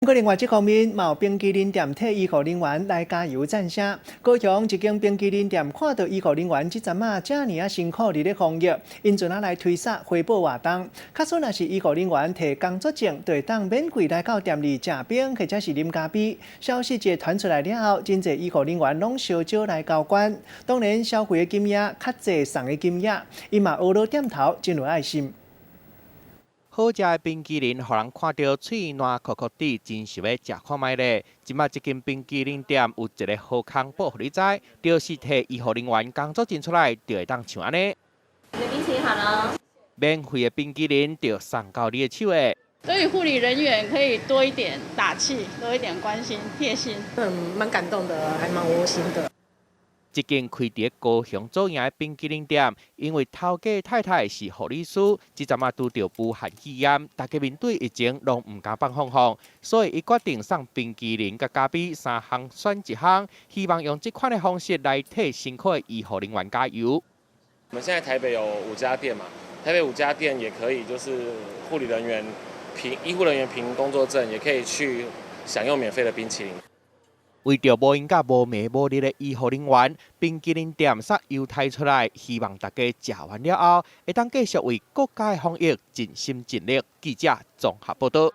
不过，另外一方面，嘛有冰淇淋店替医护人员来加油赞声。高雄一间冰淇淋店看到医护人员这阵啊，这尔辛苦伫咧防疫，因阵啊来推撒回报活动。假使若是医护人员摕工作证，就会当免费来到店里食冰或者是啉咖啡。消息一传出来了后，真侪医护人员拢烧酒来交关。当然，消费的金额较济送的金额，伊嘛学了点头，真有爱心。好食的冰淇淋，互人看到嘴烂酷酷地，真想要食看卖咧。即马这间冰淇淋店有一个好康报，互你知，就是替医护人员工作证出来，就会当像安尼。你的冰淇淋好了。免费的冰淇淋就送到你的手诶。对于护理人员可以多一点打气，多一点关心、贴心，蛮感动的，还蛮窝心的。这间开伫高雄左营的冰淇淋店，因为头家太太是护理师，即阵啊拄着武汉肺炎，大家面对疫情拢唔敢放放，所以伊决定送冰淇淋甲咖啡3项选一项，希望用这款的方式来替辛苦的医护人员加油。我们现在台北有5家店嘛，台北5家店也可以，就是护理人员医护人员凭工作证也可以去享用免费的冰淇淋。为着无因甲无眠无日的医护人员，冰淇淋店煞优待出来，希望大家食完了后，会当继续为国家的防疫尽心尽力。记者综合报道。